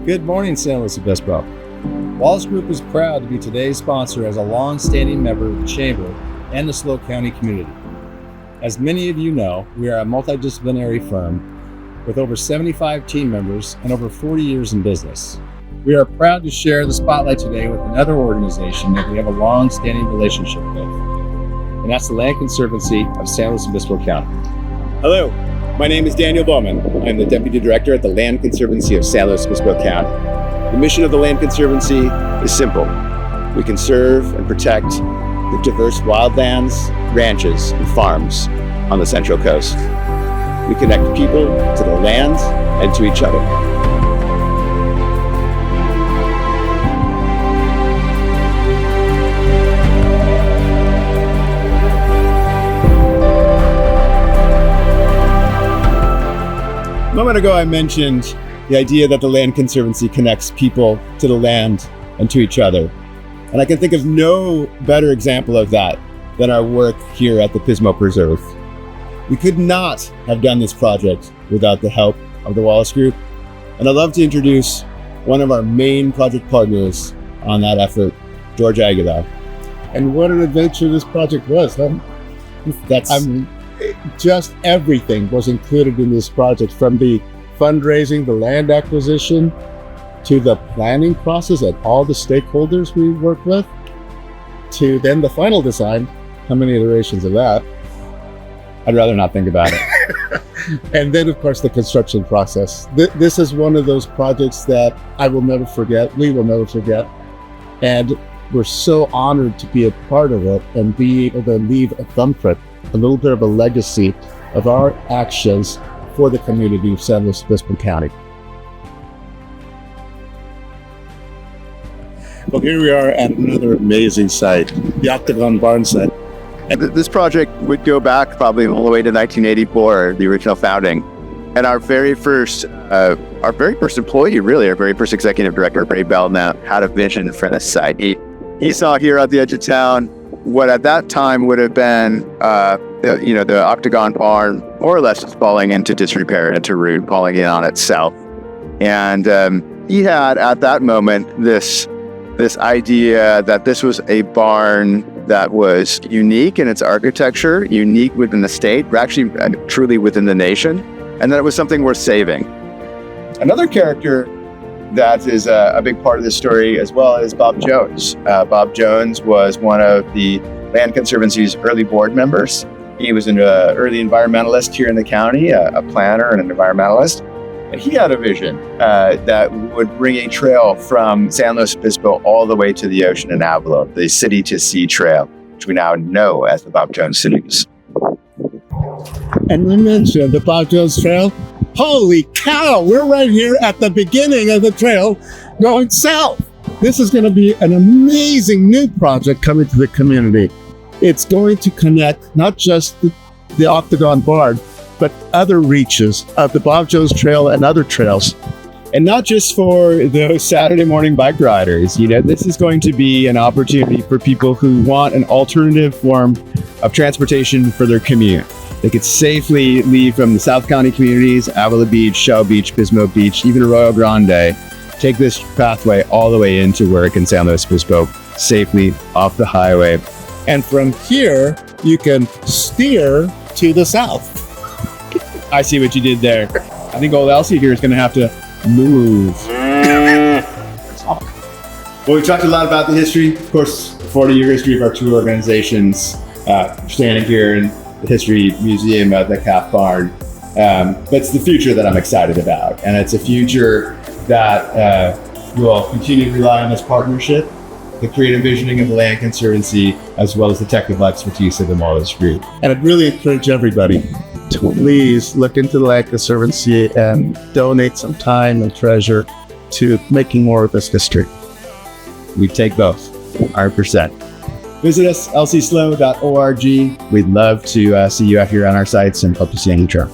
Good morning, San Luis Obispo. Wallace Group is proud to be today's sponsor as a long-standing member of the Chamber and the SLO County community. As many of you know, we are a multidisciplinary firm with over 75 team members and over 40 years in business. We are proud to share the spotlight today with another organization that we have a long-standing relationship with, and that's the Land Conservancy of San Luis Obispo County. Hello, my name is Daniel Bowman. I'm the Deputy Director at the Land Conservancy of San Luis Obispo County. The mission of the Land Conservancy is simple. We conserve and protect the diverse wildlands, ranches, and farms on the Central Coast. We connect people to the land and to each other. A moment ago, I mentioned the idea that the Land Conservancy connects people to the land and to each other. And I can think of no better example of that than our work here at the Pismo Preserve. We could not have done this project without the help of the Wallace Group. And I'd love to introduce one of our main project partners on that effort, George Aguilar. And what an adventure this project was, huh? Just everything was included in this project, from the fundraising, the land acquisition, to the planning process and all the stakeholders we worked with, to then the final design. How many iterations of that? I'd rather not think about it. And then, of course, the construction process. This is one of those projects that I will never forget. We will never forget. And we're so honored to be a part of it and be able to leave a thumbprint, a little bit of a legacy of our actions for the community of San Luis Obispo County. Well, here we are at another amazing site, the Octagon Barn site. And this project would go back probably all the way to 1984, the original founding. And our very first employee, really, our very first executive director, Ray Belknap, had a vision for this site. He saw here at the edge of town what at that time would have been, the Octagon Barn, more or less just falling into disrepair, into ruin, falling in on itself. And he had, at that moment, this idea that this was a barn that was unique in its architecture, unique within the state, but actually truly within the nation, and that it was something worth saving. Another character that is a big part of this story as well is Bob Jones. Bob Jones was one of the Land Conservancy's early board members. He was an early environmentalist here in the county, a planner and an environmentalist. And he had a vision that would bring a trail from San Luis Obispo all the way to the ocean in Avalo, the City to Sea Trail, which we now know as the Bob Jones Cities. And we mentioned the Bob Jones Trail. Holy cow, we're right here at the beginning of the trail going south. This is going to be an amazing new project coming to the community. It's going to connect not just the Octagon Barn, but other reaches of the Bob Jones Trail and other trails. And not just for those Saturday morning bike riders. This is going to be an opportunity for people who want an alternative form of transportation for their commute. They could safely leave from the South County communities, Avila Beach, Shell Beach, Pismo Beach, even Arroyo Grande, take this pathway all the way into work in San Luis Obispo, safely off the highway. And from here, you can steer to the south. I see what you did there. I think old Elsie here is going to have to move. Well, we talked a lot about the history, of course, the 40-year history of our two organizations, standing here in the History Museum at the Calf Barn. But it's the future that I'm excited about. And it's a future that will continue to rely on this partnership, the creative visioning of the Land Conservancy, as well as the technical expertise of the Wallace Group. And I'd really encourage everybody to please look into the Land Conservancy and donate some time and treasure to making more of this history. We take both, 100%. Visit us, lcslo.org. We'd love to see you out here on our sites and hope to see you on your trail.